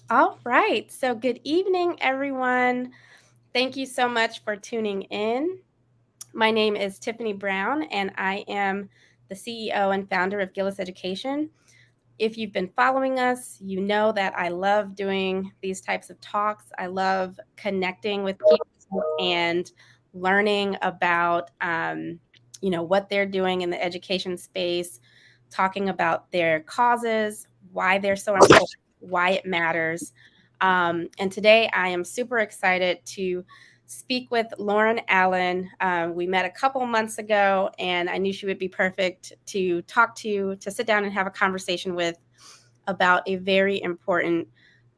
All right. So, good evening, everyone. Thank you so much for tuning in. My name is Tiffany Brown, and I am the CEO and founder of Gillis Education. If you've been following us, you know that I love doing these types of talks. I love connecting with people and learning about, what they're doing in the education space, talking about their causes, why they're so important, why it matters. And today I am super excited to speak with Lauren Allen. We met a couple months ago, and I knew she would be perfect to talk to sit down and have a conversation with about a very important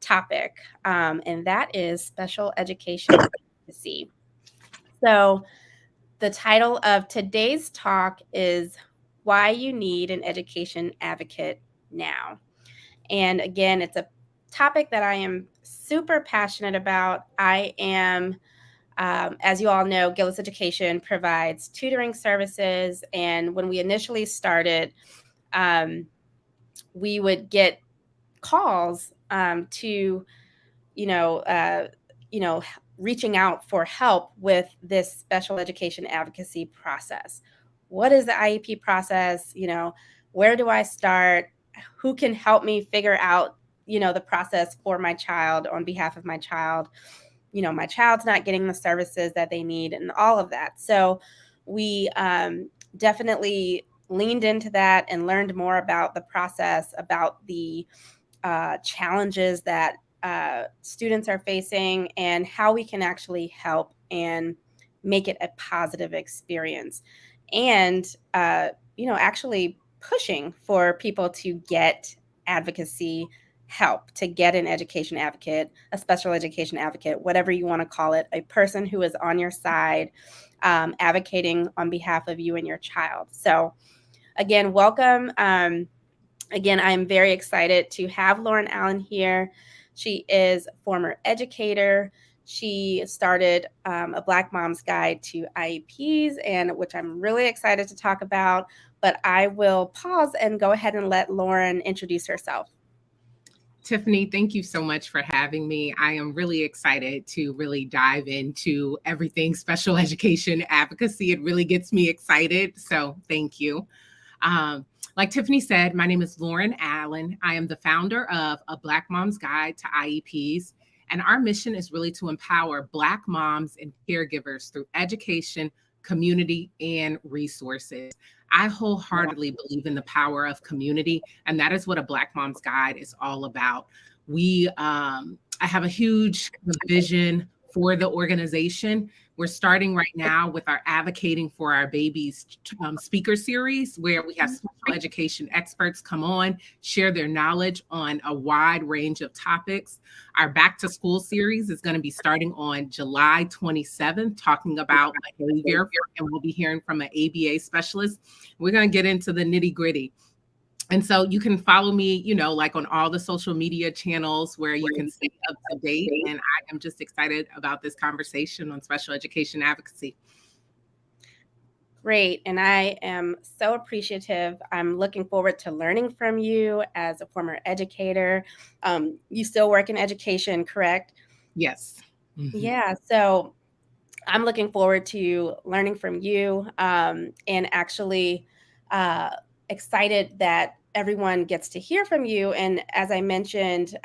topic, and that is special education advocacy. So, the title of today's talk is Why You Need an Education Advocate Now. And again, it's a topic that I am super passionate about. I am as you all know, Gillis Education provides tutoring services. And when we initially started, um, we would get calls to, you know, uh, you know, reaching out for help with this special education advocacy process. What is the IEP process? Where do I start? Who can help me figure out, the process for my child on behalf of my child? My child's not getting the services that they need and all of that. So we definitely leaned into that and learned more about the process, about the challenges that students are facing, and how we can actually help and make it a positive experience. And, actually pushing for people to get advocacy help, to get an education advocate, a special education advocate, whatever you want to call it, a person who is on your side, advocating on behalf of you and your child. So, again, welcome. Again, I'm very excited to have Lauren Allen here. She is a former educator. She started a Black Mom's Guide to IEPs, and which I'm really excited to talk about. But I will pause and go ahead and let Lauren introduce herself. Tiffany, thank you so much for having me. I am really excited to really dive into everything special education advocacy. It really gets me excited. So thank you. Like Tiffany said, my name is Lauren Allen. I am the founder of A Black Mom's Guide to IEPs. And our mission is really to empower Black moms and caregivers through education, community, and resources. I wholeheartedly believe in the power of community, and that is what a Black Mom's Guide is all about. I have a huge vision for the organization. We're starting right now with our Advocating for Our Babies speaker series, where we have special education experts come on, share their knowledge on a wide range of topics. Our Back to School series is going to be starting on July 27th, talking about behavior, and we'll be hearing from an ABA specialist. We're going to get into the nitty gritty. And so you can follow me, like on all the social media channels where you can stay up to date. And I am just excited about this conversation on special education advocacy. Great. And I am so appreciative. I'm looking forward to learning from you as a former educator. You still work in education, correct? Yes. Mm-hmm. Yeah. So I'm looking forward to learning from you, and actually excited that everyone gets to hear from you. And as I mentioned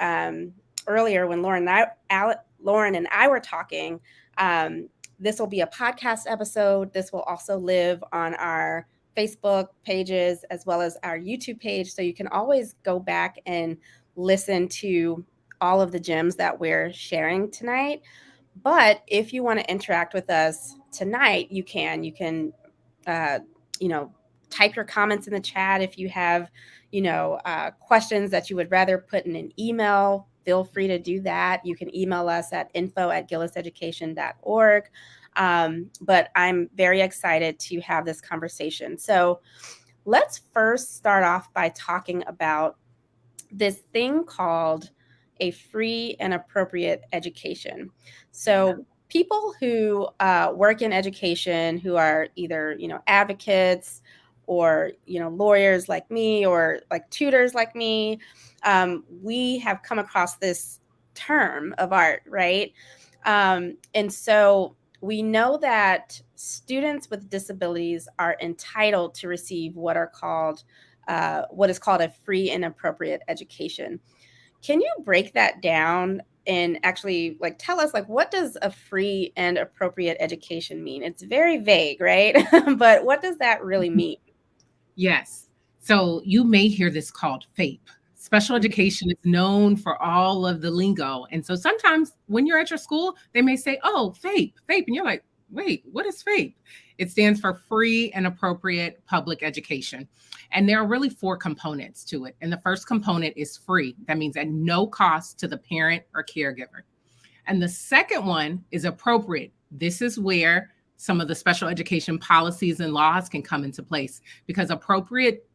earlier, when Lauren and I were talking, this will be a podcast episode. This will also live on our Facebook pages as well as our YouTube page. So you can always go back and listen to all of the gems that we're sharing tonight. But if you want to interact with us tonight, you can. You can, uh, type your comments in the chat. If you have, questions that you would rather put in an email, feel free to do that. You can email us at info@gilliseducation.org. But I'm very excited to have this conversation. So let's first start off by talking about this thing called a free and appropriate education. So people who work in education, who are either advocates or lawyers like me or like tutors like me, we have come across this term of art, right? And so we know that students with disabilities are entitled to receive what is called a free and appropriate education. Can you break that down and actually like tell us like what does a free and appropriate education mean? It's very vague, right? But what does that really mean? Yes. So you may hear this called FAPE. Special Mhm. education is known for all of the lingo. And so sometimes when you're at your school, they may say, oh, FAPE, FAPE. And you're like, wait, what is FAPE? It stands for free and appropriate public education. And there are really four components to it. And the first component is free. That means at no cost to the parent or caregiver. And the second one is appropriate. This is where some of the special education policies and laws can come into place, because appropriate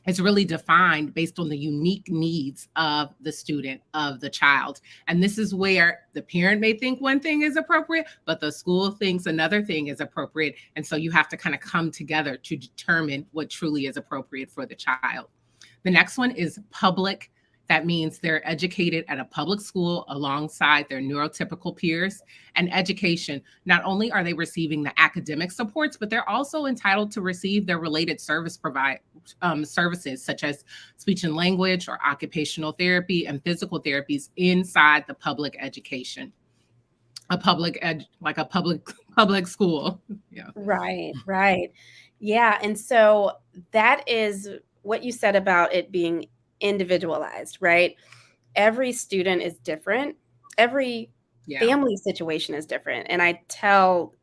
is really defined based on the unique needs of the student, of the child. And this is where the parent may think one thing is appropriate, but the school thinks another thing is appropriate. And so you have to kind of come together to determine what truly is appropriate for the child. The next one is public. That means they're educated at a public school alongside their neurotypical peers. And education, not only are they receiving the academic supports, but they're also entitled to receive their related services such as speech and language or occupational therapy and physical therapies inside the public education, like a public school. Yeah. Right, right. Yeah, and so that is what you said about it being individualized, right? Every student is different. Every Yeah. family situation is different. And I tell,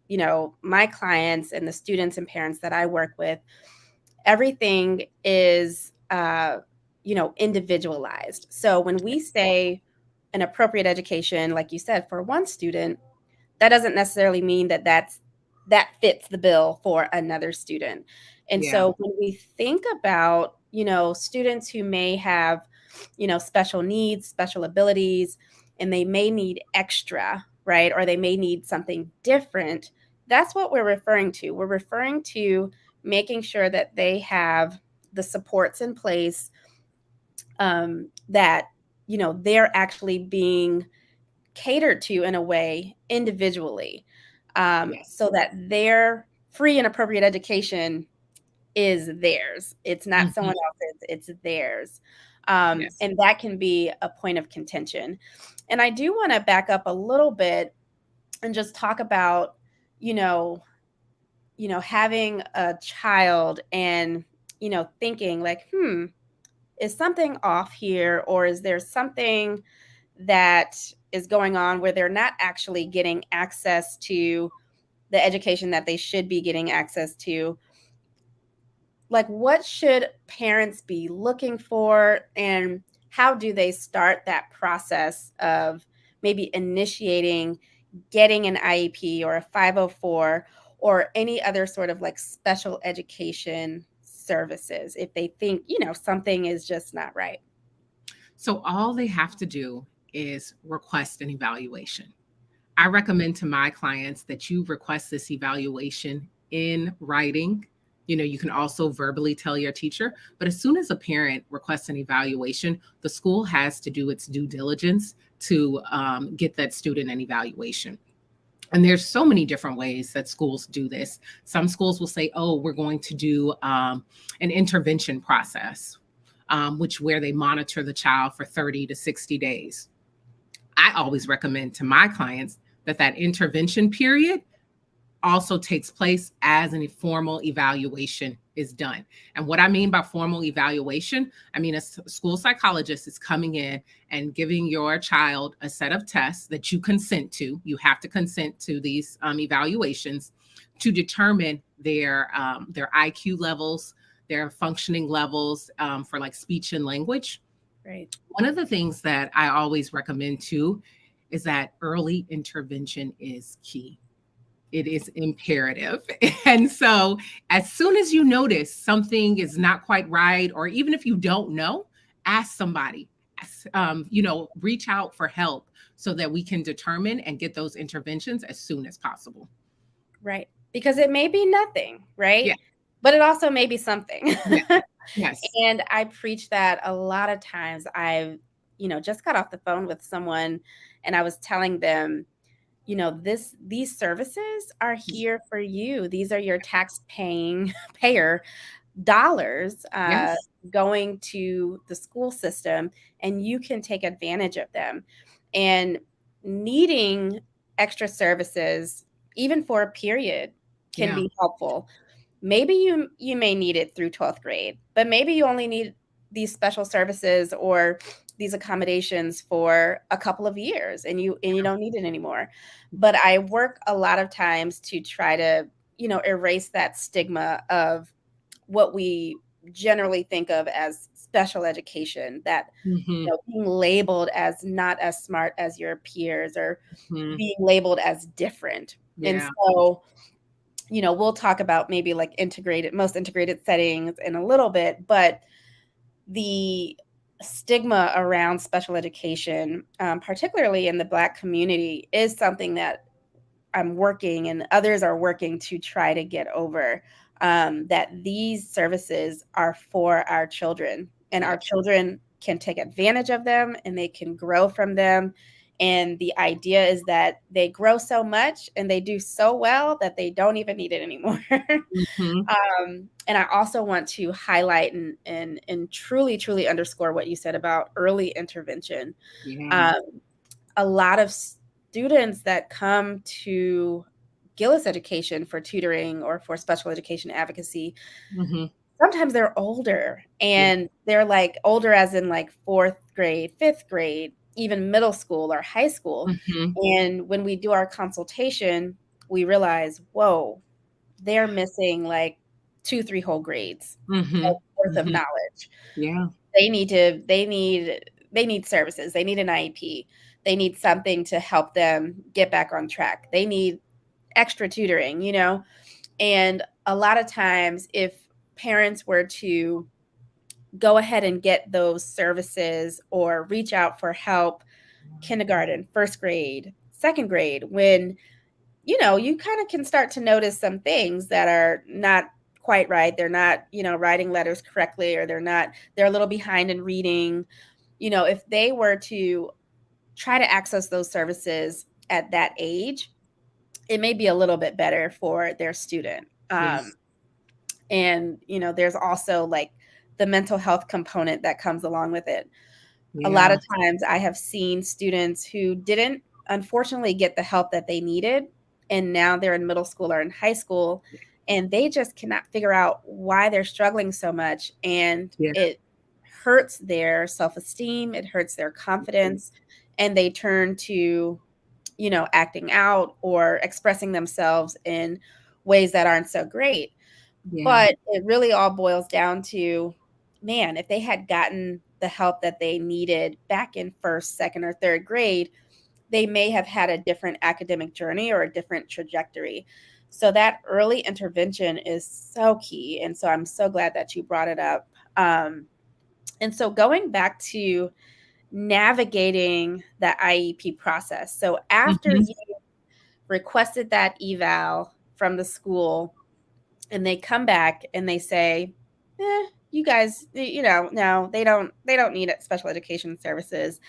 my clients and the students and parents that I work with, everything is individualized. So when we say an appropriate education, like you said, for one student, that doesn't necessarily mean that fits the bill for another student. And Yeah. so when we think about, students who may have, special needs, special abilities, and they may need extra, right? Or they may need something different. That's what we're referring to. We're referring to making sure that they have the supports in place, that, they're actually being catered to in a way individually, Yes. so that their free and appropriate education is theirs. It's not Mhm. someone else's, it's theirs. Yes. And that can be a point of contention. And I do want to back up a little bit and just talk about, you know, having a child and, thinking like, is something off here, or is there something that is going on where they're not actually getting access to the education that they should be getting access to? Like, what should parents be looking for, and how do they start that process of maybe initiating getting an IEP or a 504 or any other sort of like special education services if they think, something is just not right? So all they have to do is request an evaluation. I recommend to my clients that you request this evaluation in writing. You can also verbally tell your teacher, but as soon as a parent requests an evaluation, the school has to do its due diligence to get that student an evaluation. And there's so many different ways that schools do this. Some schools will say, oh, we're going to do an intervention process, which where they monitor the child for 30 to 60 days. I always recommend to my clients that that intervention period also takes place as a formal evaluation is done. And what I mean by formal evaluation, I mean a school psychologist is coming in and giving your child a set of tests that you consent to. You have to consent to these evaluations to determine their IQ levels, their functioning levels for like speech and language. Right. One of the things that I always recommend too is that early intervention is key. It is imperative. And so, as soon as you notice something is not quite right, or even if you don't know, ask somebody, reach out for help so that we can determine and get those interventions as soon as possible. Right. Because it may be nothing, right? Yeah. But it also may be something. Yeah. Yes. And I preach that a lot of times. just got off the phone with someone, and I was telling them, these services are here for you. These are your tax paying payer dollars Yes. going to the school system, and you can take advantage of them. And needing extra services, even for a period, can Yeah. be helpful. Maybe you may need it through 12th grade, but maybe you only need these special services or these accommodations for a couple of years, and you don't need it anymore. But I work a lot of times to try to, erase that stigma of what we generally think of as special education, that Hmm. being labeled as not as smart as your peers, or Hmm. being labeled as different. And Yeah. so, we'll talk about maybe like most integrated settings in a little bit, but the stigma around special education, particularly in the Black community, is something that I'm working and others are working to try to get over, that these services are for our children, and our Yes. children can take advantage of them and they can grow from them. And the idea is that they grow so much and they do so well that they don't even need it anymore. Hmm. And I also want to highlight and truly, truly underscore what you said about early intervention. Yeah. Um, a lot of students that come to Gillis Education for tutoring or for special education advocacy, Hmm. sometimes they're older, Yeah. and they're like older as in like fourth grade, fifth grade, even middle school or high school. Hmm. And when we do our consultation, we realize, whoa, they're missing like 2, 3 whole grades Hmm. worth of Hmm. knowledge. Yeah. They need services. They need an IEP. They need something to help them get back on track. They need extra tutoring. And a lot of times, if parents were to go ahead and get those services or reach out for help, kindergarten, first grade, second grade, when you kind of can start to notice some things that are not quite right. They're not, writing letters correctly, or they're a little behind in reading. If they were to try to access those services at that age, it may be a little bit better for their student. Yes. And, there's also like the mental health component that comes along with it. A lot Yeah. of times I have seen students who didn't, unfortunately, get the help that they needed, and now they're in middle school or in high school, and they just cannot figure out why they're struggling so much, and Yeah. it hurts their self-esteem, it hurts their confidence, and they turn to, acting out or expressing themselves in ways that aren't so great. Yeah. But it really all boils down to, man, if they had gotten the help that they needed back in first, second, or third grade, they may have had a different academic journey or a different trajectory. So that early intervention is so key. And so I'm so glad that you brought it up. And so going back to navigating the IEP process. So after Hmm. you requested that eval from the school, and they come back and they say, you guys, no, they don't need special education services.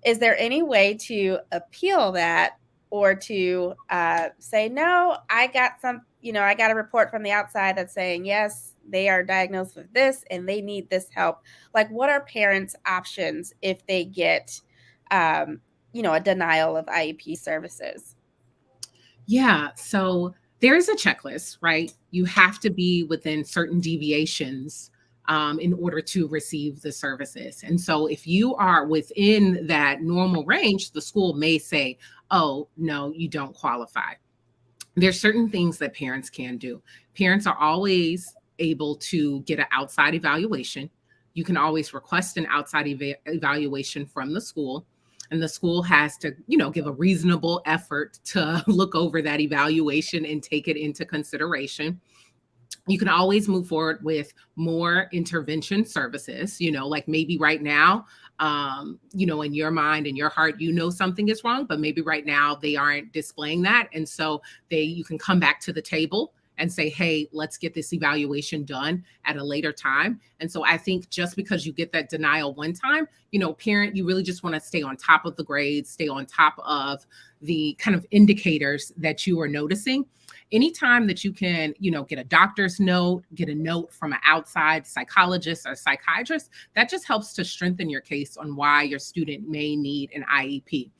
Is there any way to appeal that, or to say, no, I got a report from the outside that's saying, yes, they are diagnosed with this and they need this help? Like, what are parents' options if they get, a denial of IEP services? Yeah. So there's a checklist, right? You have to be within certain deviations in order to receive the services. And so if you are within that normal range, the school may say, oh, no, you don't qualify. There's certain things that parents can do. Parents are always able to get an outside evaluation. You can always request an outside evaluation from the school, and the school has to, give a reasonable effort to look over that evaluation and take it into consideration. You can always move forward with more intervention services, like maybe right now, in your mind and your heart, something is wrong, but maybe right now they aren't displaying that. And so you can come back to the table and say, hey, let's get this evaluation done at a later time. And so I think just because you get that denial one time, parent, you really just want to stay on top of the grades, stay on top of the kind of indicators that you are noticing. Anytime that you can, get a doctor's note, get a note from an outside psychologist or psychiatrist, that just helps to strengthen your case on why your student may need an IEP.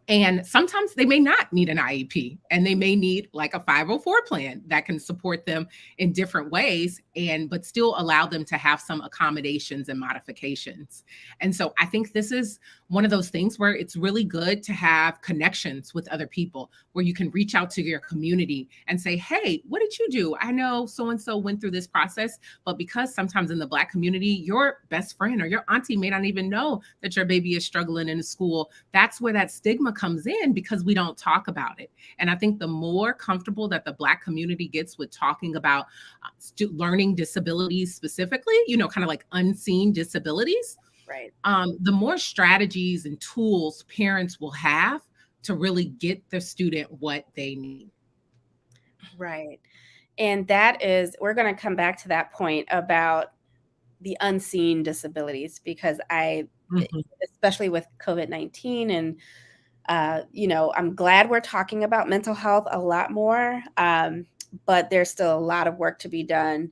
And sometimes they may not need an IEP, and they may need like a 504 plan that can support them in different ways, but still allow them to have some accommodations and modifications. And so I think this is one of those things where it's really good to have connections with other people, where you can reach out to your community and say, hey, what did you do? I know so-and-so went through this process, but because sometimes in the Black community, your best friend or your auntie may not even know that your baby is struggling in school. That's where that stigma comes in, because we don't talk about it. And I think the more comfortable that the Black community gets with talking about learning disabilities specifically, kind of like unseen disabilities, Right. The more strategies and tools parents will have to really get the student what they need. Right. And we're going to come back to that point about the unseen disabilities, because especially with COVID-19 and I'm glad we're talking about mental health a lot more, but there's still a lot of work to be done.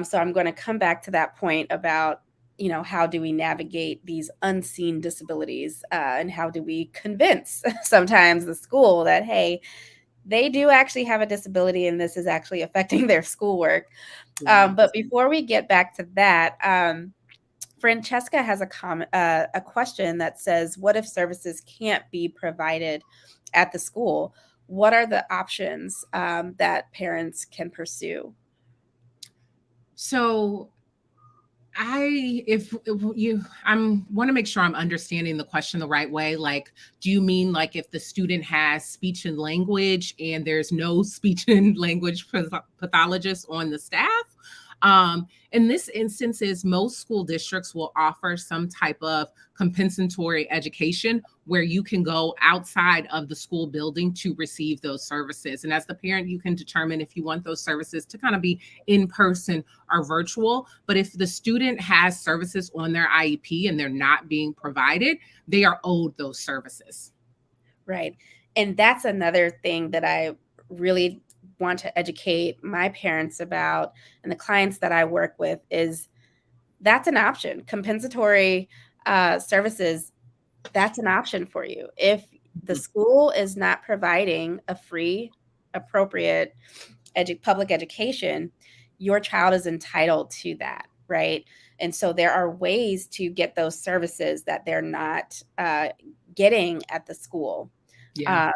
So I'm going to come back to that point about, how do we navigate these unseen disabilities, and how do we convince sometimes the school that, hey, they do actually have a disability and this is actually affecting their schoolwork. But before we get back to that, Francesca has a question that says, what if services can't be provided at the school? What are the options that parents can pursue? So I want to make sure I'm understanding the question the right way. Like, do you mean like if the student has speech and language and there's no speech and language pathologist on the staff? In this instance, most school districts will offer some type of compensatory education where you can go outside of the school building to receive those services. And as the parent, you can determine if you want those services to kind of be in person or virtual. But if the student has services on their IEP and they're not being provided, they are owed those services. Right. And that's another thing that I really want to educate my parents about, and the clients that I work with, is that's an option. Compensatory services, that's an option for you. If the school is not providing a free, appropriate public education, your child is entitled to that, right? And so there are ways to get those services that they're not getting at the school. Yeah.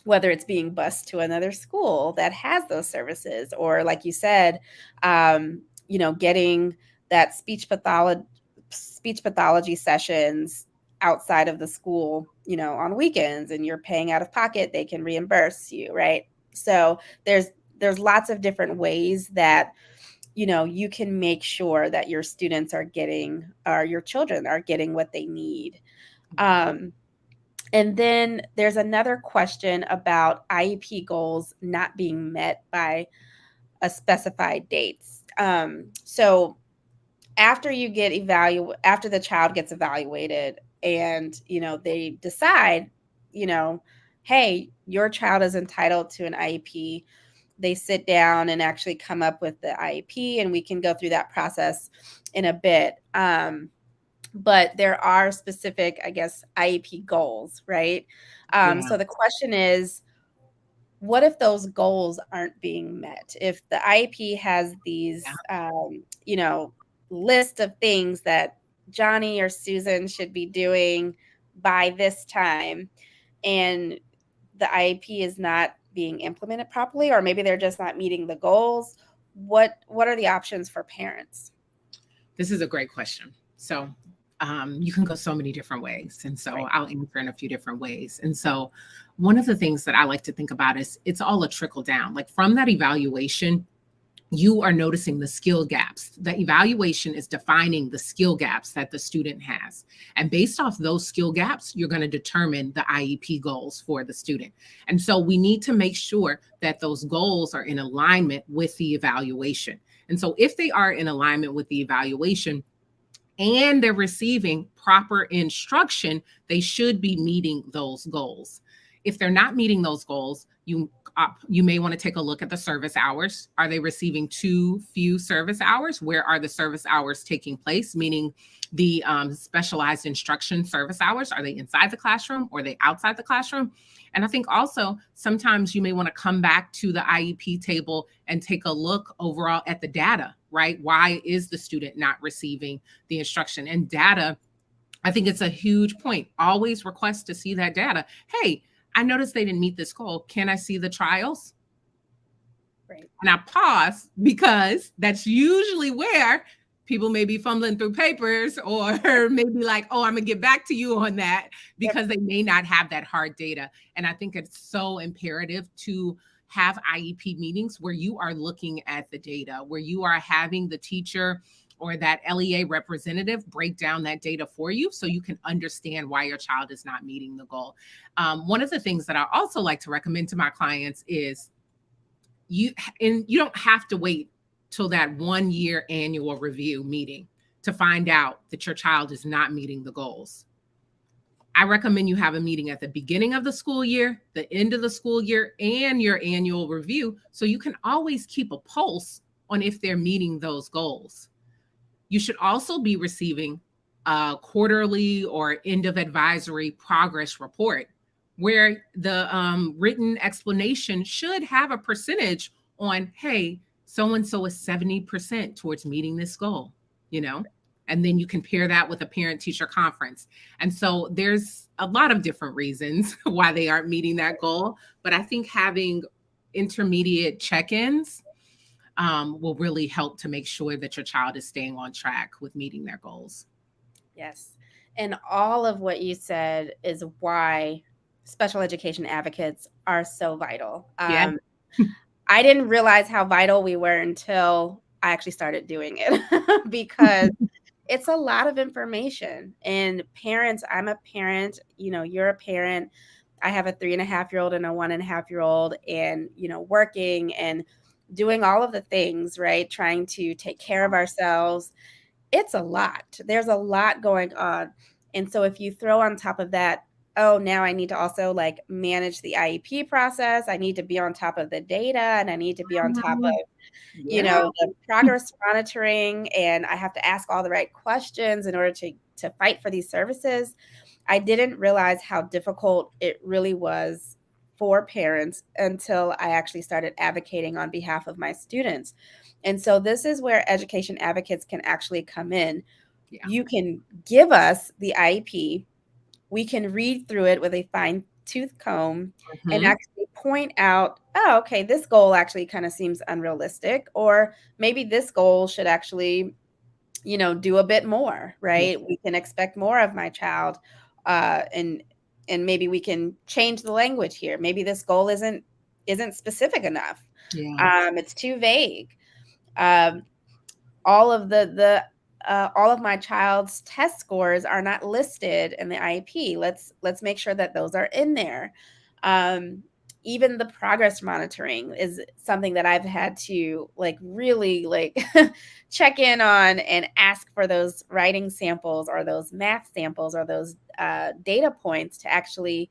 Whether it's being bused to another school that has those services, or like you said, getting that speech pathology sessions outside of the school, on weekends, and you're paying out of pocket, they can reimburse you, right? So there's lots of different ways that, you can make sure that your students are getting, or your children are getting, what they need. And then there's another question about IEP goals not being met by a specified dates. So after after the child gets evaluated and, they decide, hey, your child is entitled to an IEP, they sit down and actually come up with the IEP, and we can go through that process in a bit. But there are specific, I guess, IEP goals, right? So the question is, what if those goals aren't being met? If the IEP has these, list of things that Johnny or Susan should be doing by this time, and the IEP is not being implemented properly, or maybe they're just not meeting the goals, what are the options for parents? This is a great question. So you can go so many different ways. And so I'll answer in a few different ways. And so one of the things that I like to think about is it's all a trickle down. Like from that evaluation, you are noticing the skill gaps. The evaluation is defining the skill gaps that the student has. And based off those skill gaps, you're going to determine the IEP goals for the student. And so we need to make sure that those goals are in alignment with the evaluation. And so if they are in alignment with the evaluation, and they're receiving proper instruction, they should be meeting those goals. If they're not meeting those goals, you may want to take a look at the service hours. Are they receiving too few service hours? Where are the service hours taking place? Meaning the specialized instruction service hours. Are they inside the classroom or are they outside the classroom? And I think also sometimes you may want to come back to the IEP table and take a look overall at the data, right? Why is the student not receiving the instruction? And data, I think it's a huge point. Always request to see that data. Hey, I noticed they didn't meet this goal. Can I see the trials? Right. And I pause because that's usually where people may be fumbling through papers or maybe like, oh, I'm gonna get back to you on that because they may not have that hard data. And I think it's so imperative to have IEP meetings where you are looking at the data, where you are having the teacher or that LEA representative break down that data for you so you can understand why your child is not meeting the goal. One of the things that I also like to recommend to my clients is you don't have to wait till that 1 year annual review meeting to find out that your child is not meeting the goals. I recommend you have a meeting at the beginning of the school year, the end of the school year, and your annual review so you can always keep a pulse on if they're meeting those goals. You should also be receiving a quarterly or end of advisory progress report where the written explanation should have a percentage on, hey, so-and-so is 70% towards meeting this goal, and then you compare that with a parent-teacher conference. And so there's a lot of different reasons why they aren't meeting that goal, but I think having intermediate check-ins will really help to make sure that your child is staying on track with meeting their goals. Yes. And all of what you said is why special education advocates are so vital. Yeah. I didn't realize how vital we were until I actually started doing it because it's a lot of information. And parents, I'm a parent, you're a parent. I have a 3.5-year-old and a 1.5-year-old, and, working and doing all of the things, right? Trying to take care of ourselves. It's a lot. There's a lot going on. And so if you throw on top of that, oh, now I need to also like manage the IEP process. I need to be on top of the data, and I need to be on top of, the progress monitoring, and I have to ask all the right questions in order to fight for these services. I didn't realize how difficult it really was for parents until I actually started advocating on behalf of my students. And so this is where education advocates can actually come in. Yeah. You can give us the IEP. We can read through it with a fine-tooth comb and actually point out, oh, okay, this goal actually kind of seems unrealistic, or maybe this goal should actually, do a bit more, right? We can expect more of my child, and maybe we can change the language here. Maybe this goal isn't specific enough. It's too vague. All of all of my child's test scores are not listed in the IEP. Let's make sure that those are in there. Even the progress monitoring is something that I've had to really check in on and ask for those writing samples or those math samples or those data points to actually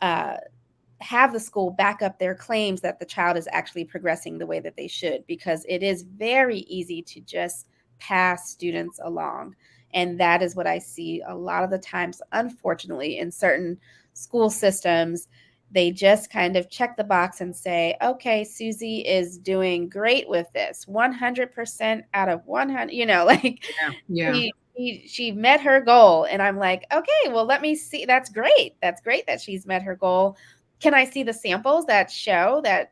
have the school back up their claims that the child is actually progressing the way that they should, because it is very easy to just pass students along. And that is what I see a lot of the times, unfortunately, in certain school systems. They just kind of check the box and say, okay, Susie is doing great with this, 100% out of 100, she met her goal. And I'm like, okay, well, let me see. That's great. That's great that she's met her goal. Can I see the samples that show that,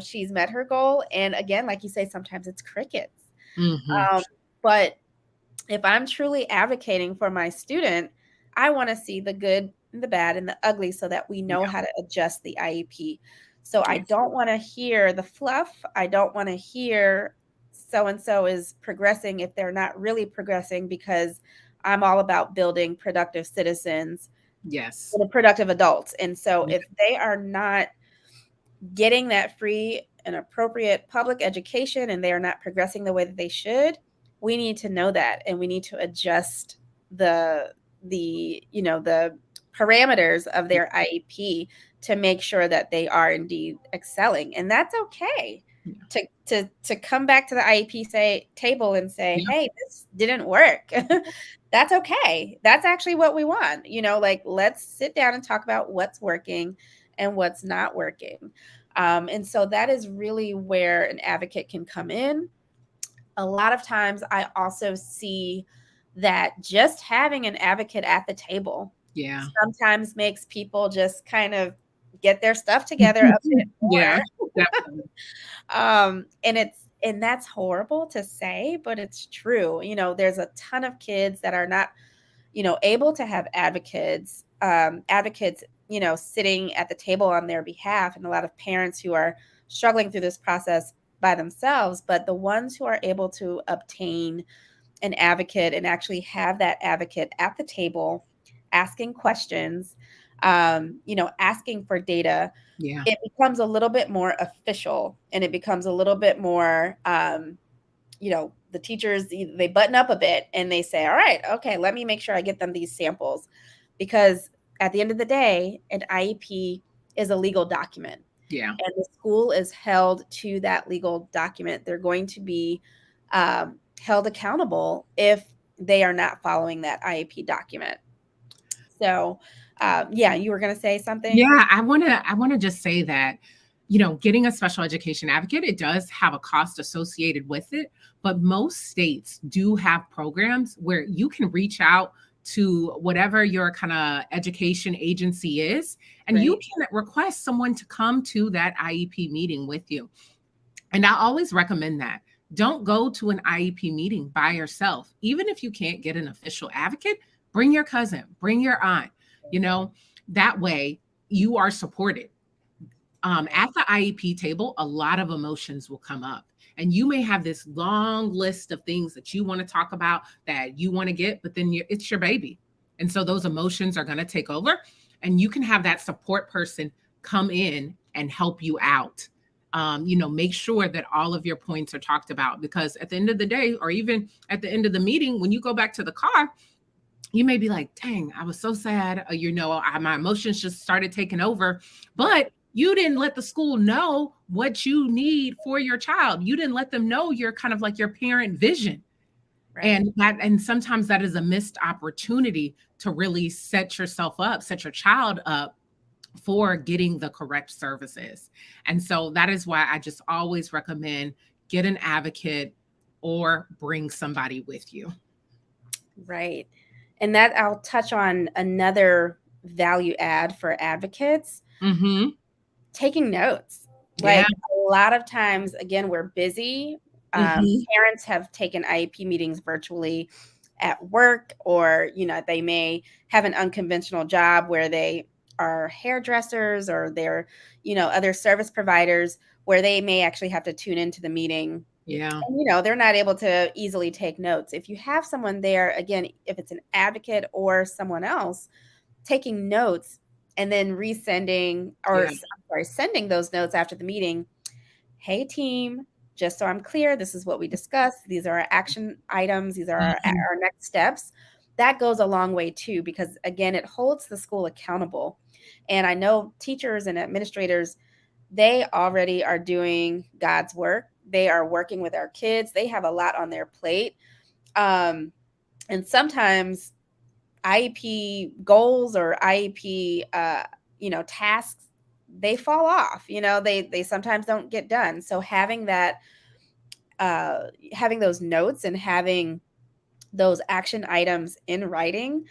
she's met her goal? And again, like you say, sometimes it's crickets. But if I'm truly advocating for my student, I want to see the good, the bad, and the ugly so that we know how to adjust the IEP. So I Yes. don't want to hear the fluff. I don't want to hear so and so is progressing if they're not really progressing, because I'm all about building productive citizens Yes. and productive adults. And so Yeah. if they are not getting that free and appropriate public education and they are not progressing the way that they should, we need to know that, and we need to adjust the parameters of their IEP to make sure that they are indeed excelling. And that's okay Yeah. to come back to the IEP table and say, Yeah. hey, this didn't work. That's okay. That's actually what we want. Like, let's sit down and talk about what's working and what's not working. And so that is really where an advocate can come in. A lot of times I also see that just having an advocate at the table Yeah. sometimes makes people just kind of get their stuff together a bit Yeah. more. Definitely. And that's horrible to say, but it's true. There's a ton of kids that are not able to have advocates sitting at the table on their behalf, and a lot of parents who are struggling through this process by themselves. But the ones who are able to obtain an advocate and actually have that advocate at the table asking questions, asking for data, Yeah. it becomes a little bit more official, and it becomes a little bit more the teachers, they button up a bit and they say, all right, okay, let me make sure I get them these samples, because at the end of the day, an IEP is a legal document, Yeah. and the school is held to that legal document. They're going to be held accountable if they are not following that IEP document. So yeah, you were going to say something. Yeah, I want to just say that, getting a special education advocate, it does have a cost associated with it, but most states do have programs where you can reach out to whatever your kind of education agency is, and you Right. can request someone to come to that IEP meeting with you. And I always recommend that. Don't go to an IEP meeting by yourself. Even if you can't get an official advocate, bring your cousin, bring your aunt, you know, that way you are supported. At the IEP table, a lot of emotions will come up. And you may have this long list of things that you want to talk about, that you want to get, but then it's your baby. And so those emotions are going to take over. And you can have that support person come in and help you out. Make sure that all of your points are talked about, because at the end of the day, or even at the end of the meeting, when you go back to the car, you may be like, dang, I was so sad. My emotions just started taking over. But you didn't let the school know what you need for your child. You didn't let them know your kind of like your parent vision. Right. And sometimes that is a missed opportunity to really set yourself up, set your child up for getting the correct services. And so that is why I just always recommend get an advocate or bring somebody with you. Right. And that, I'll touch on another value add for advocates: Mm-hmm. taking notes. Yeah. Like, a lot of times, again, we're busy. Mm-hmm. Parents have taken IEP meetings virtually at work, or, they may have an unconventional job where they are hairdressers, or they're, other service providers, where they may actually have to tune into the meeting. Yeah. And, they're not able to easily take notes. If you have someone there, again, if it's an advocate or someone else, taking notes and then resending, or Yeah. I'm sorry, sending those notes after the meeting. Hey, team, just so I'm clear, this is what we discussed. These are our action items. These are Mhm. our next steps. That goes a long way too, because again, it holds the school accountable. And I know teachers and administrators, they already are doing God's work. They are working with our kids. They have a lot on their plate. Um, and sometimes IEP goals or IEP tasks, they fall off. They sometimes don't get done. So having those notes and having those action items in writing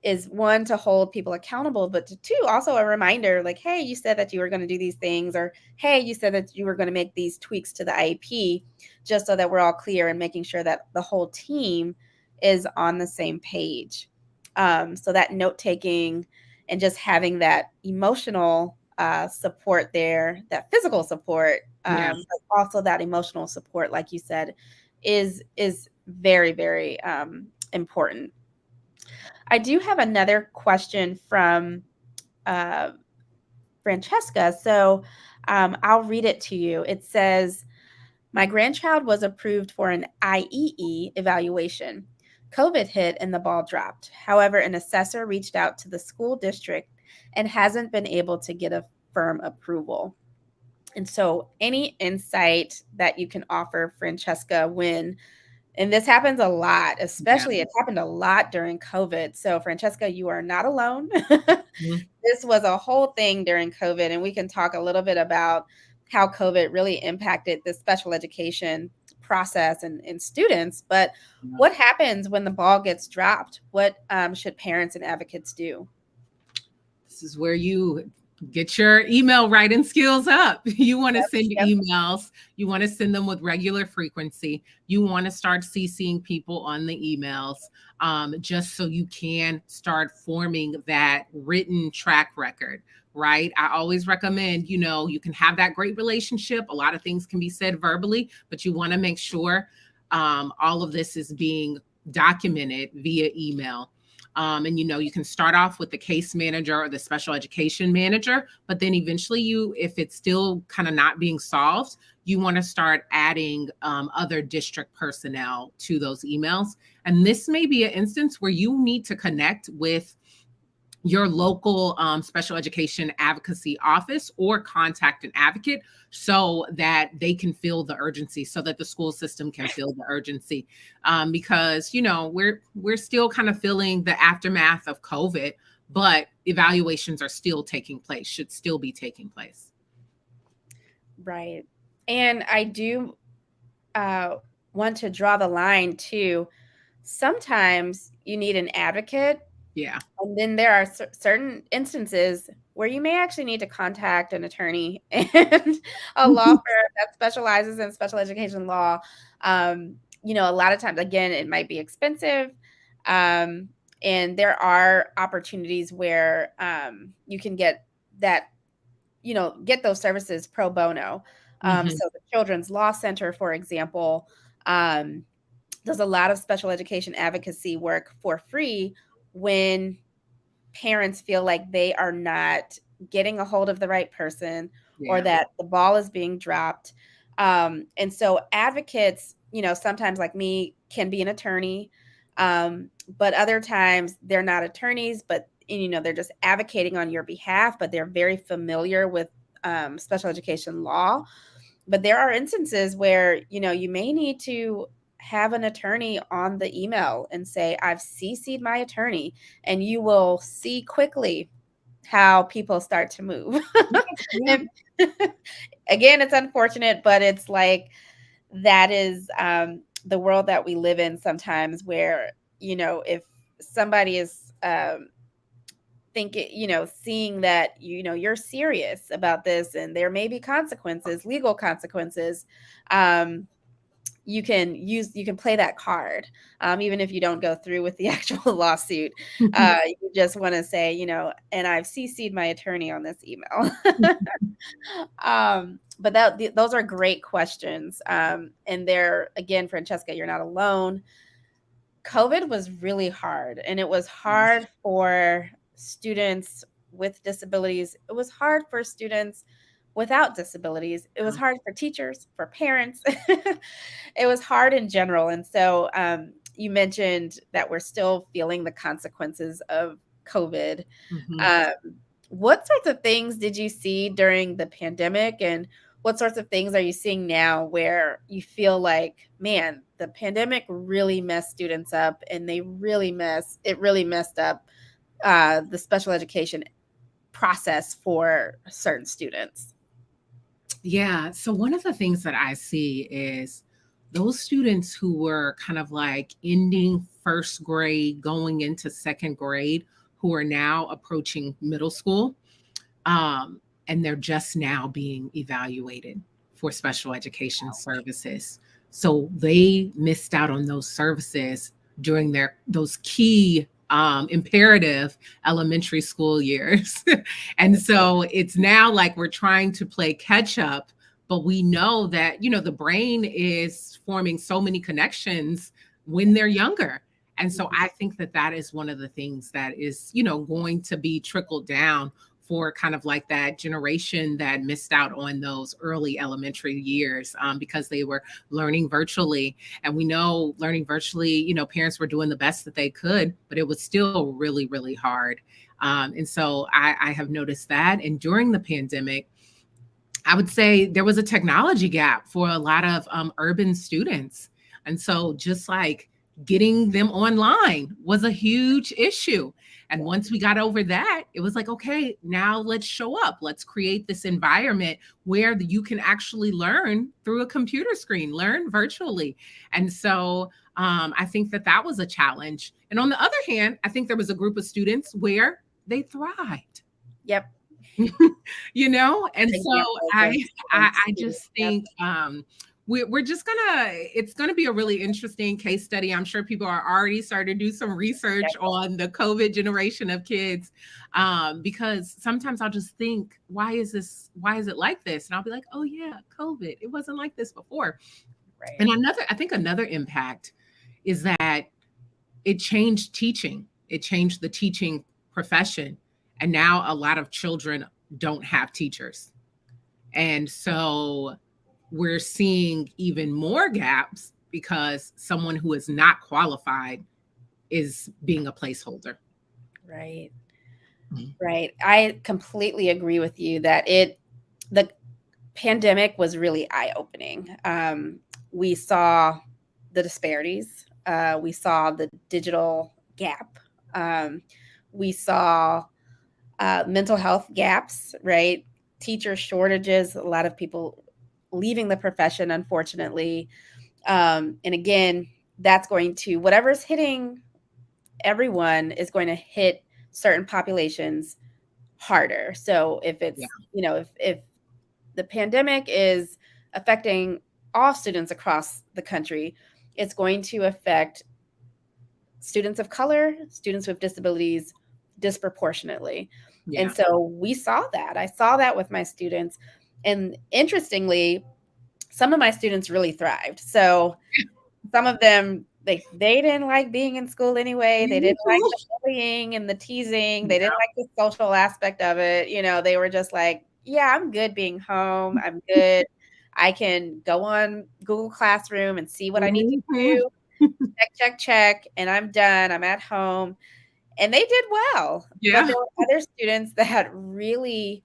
is, one, to hold people accountable, but to two, also a reminder, like, hey, you said that you were going to do these things, or hey, you said that you were going to make these tweaks to the IEP, just so that we're all clear and making sure that the whole team is on the same page. So that note taking and just having that emotional support there, that physical support, Yeah. but also that emotional support, like you said, is very, very important. I do have another question from uh, Francesca. So I'll read it to you. It says, my grandchild was approved for an IEE evaluation. COVID hit and the ball dropped. However, an assessor reached out to the school district and hasn't been able to get a firm approval. And so, any insight that you can offer, Francesca, when, and this happens a lot, Yeah. especially it happened a lot during COVID. So, Francesca, you are not alone. Mhm. This was a whole thing during COVID, and we can talk a little bit about how COVID really impacted the special education process and students. But Yeah. what happens when the ball gets dropped? What should parents and advocates do? This is where you get your email writing skills up. You want to send Yep. emails. You want to send them with regular frequency. You want to start CCing people on the emails, just so you can start forming that written track record, right? I always recommend, you can have that great relationship. A lot of things can be said verbally, but you want to make sure all of this is being documented via email. And you can start off with the case manager or the special education manager, but then eventually if it's still kind of not being solved, you want to start adding other district personnel to those emails. And this may be an instance where you need to connect with your local special education advocacy office or contact an advocate so that they can feel the urgency, so that the school system can feel the urgency, because we're still kind of feeling the aftermath of COVID, but evaluations are still taking place, should still be taking place. Right. And I do want to draw the line too. Sometimes you need an advocate. Yeah. And then there are certain instances where you may actually need to contact an attorney and a law firm that specializes in special education law. A lot of times, again, it might be expensive. And there are opportunities where you can get that, get those services pro bono. Mhm. So the Children's Law Center, for example, does a lot of special education advocacy work for free when parents feel like they are not getting a hold of the right person or Yeah. that the ball is being dropped. And so advocates, sometimes like me, can be an attorney, but other times they're not attorneys, but they're just advocating on your behalf, but they're very familiar with special education law. But there are instances where, you may need to have an attorney on the email and say, I've CC'd my attorney, and you will see quickly how people start to move. Yeah. And again, it's unfortunate, but it's like that is the world that we live in sometimes where, if somebody is seeing that, you're serious about this and there may be consequences, legal consequences, you can play that card, even if you don't go through with the actual lawsuit. You just want to say, and I've CC'd my attorney on this email. But those are great questions. And they're, again, Francesca, you're not alone. COVID was really hard, and it was hard for students with disabilities. It was hard for students without disabilities. It was hard for teachers, for parents. It was hard in general. And so you mentioned that we're still feeling the consequences of COVID. Mhm. Um, what sorts of things did you see during the pandemic, and what sorts of things are you seeing now where you feel like, man, the pandemic really messed students up, and it really messed up the special education process for certain students? Yeah. So one of the things that I see is those students who were kind of like ending first grade, going into second grade, who are now approaching middle school, and they're just now being evaluated for special education services. So they missed out on those services during those key imperative elementary school years. And so it's now like we're trying to play catch up, but we know that, the brain is forming so many connections when they're younger. And so I think that that is one of the things that is, going to be trickled down for kind of like that generation that missed out on those early elementary years, because they were learning virtually. And we know learning virtually, parents were doing the best that they could, but it was still really, really hard. And so I have noticed that. And during the pandemic, I would say there was a technology gap for a lot of urban students. And so just like getting them online was a huge issue. And once we got over that, it was like, okay, now let's show up. Let's create this environment where you can actually learn through a computer screen, learn virtually. And so I think that that was a challenge. And on the other hand, I think there was a group of students where they thrived. Yep. And so I just think we're just it's gonna be a really interesting case study. I'm sure people are already starting to do some research on the COVID generation of kids, because sometimes I'll just think, why is it like this? And I'll be like, oh yeah, COVID, it wasn't like this before. Right. And I think another impact is that it changed teaching. It changed the teaching profession. And now a lot of children don't have teachers. And so we're seeing even more gaps because someone who is not qualified is being a placeholder. Right. Right. I completely agree with you that the pandemic was really eye-opening. We saw the disparities. We saw the digital gap. We saw mental health gaps, right? Teacher shortages, a lot of people leaving the profession, unfortunately. And again, that's going to, whatever's hitting everyone is going to hit certain populations harder. So if it's, if the pandemic is affecting all students across the country, it's going to affect students of color, students with disabilities disproportionately. Yeah. And so we saw that. I saw that with my students. And interestingly, some of my students really thrived. So some of them, they didn't like being in school anyway. They didn't like the bullying and the teasing. They didn't like the social aspect of it. They were just like, yeah, I'm good being home. I'm good. I can go on Google Classroom and see what I need to do. Check, and I'm done. I'm at home. And they did well. Yeah. But there were other students that really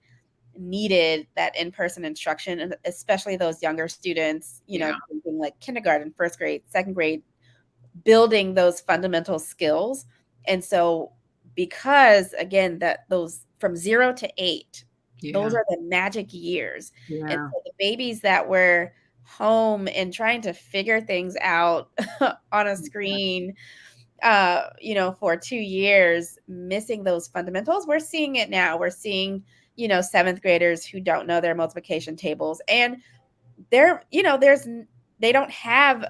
needed that in-person instruction, and especially those younger students, thinking like kindergarten, first grade, second grade, building those fundamental skills. And so because again, that those from 0 to 8, those are the magic years. And so the babies that were home and trying to figure things out on a screen, for 2 years, missing those fundamentals. We're seeing it now. We're seeing, 7th graders who don't know their multiplication tables, and they don't have,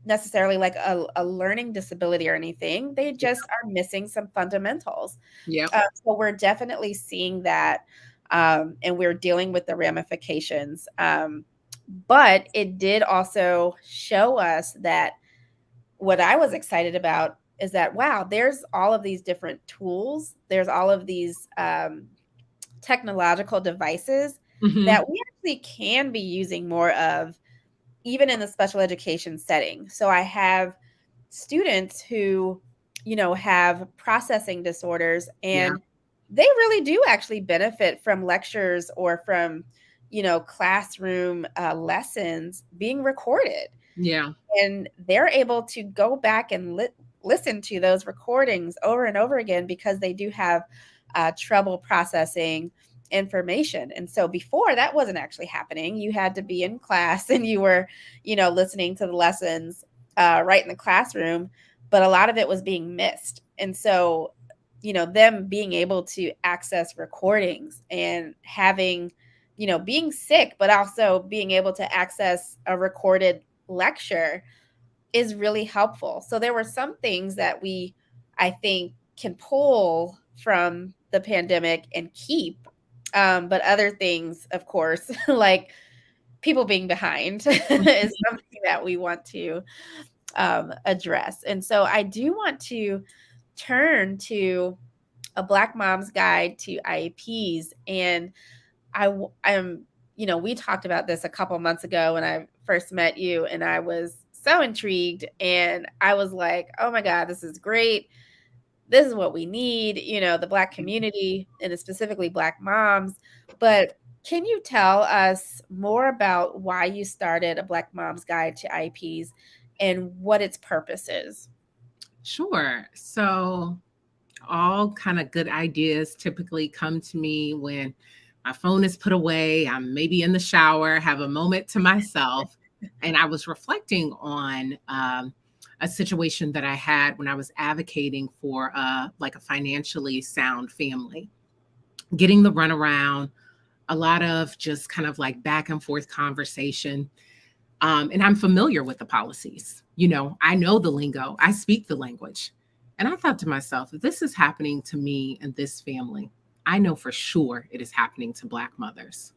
necessarily like a learning disability or anything. They just are missing some fundamentals. So we're definitely seeing that, and we're dealing with the ramifications. But it did also show us that what I was excited about is that, wow, there's all of these different tools. There's all of these technological devices that we actually can be using more of, even in the special education setting. So I have students who, have processing disorders, and they really do actually benefit from lectures or from, classroom lessons being recorded. Yeah. And they're able to go back and listen to those recordings over and over again because they do have trouble processing information. And so before, that wasn't actually happening. You had to be in class and you were, listening to the lessons right in the classroom, but a lot of it was being missed. And so, them being able to access recordings and having, being sick, but also being able to access a recorded lecture is really helpful. So there were some things that I think can pull from the pandemic and keep. But other things, of course, like people being behind is something that we want to address. And so I do want to turn to a Black Mom's Guide to IEPs. And I'm, we talked about this a couple months ago when I first met you, and I was so intrigued. And I was like, oh my God, this is great. This is what we need, the Black community and specifically Black moms. But can you tell us more about why you started a Black Mom's Guide to IEPs and what its purpose is? Sure. So, all kind of good ideas typically come to me when my phone is put away. I'm maybe in the shower, have a moment to myself. And I was reflecting on a situation that I had when I was advocating for like a financially sound family, getting the runaround, a lot of just kind of like back and forth conversation. And I'm familiar with the policies. I know the lingo, I speak the language. And I thought to myself, if this is happening to me and this family, I know for sure it is happening to Black mothers.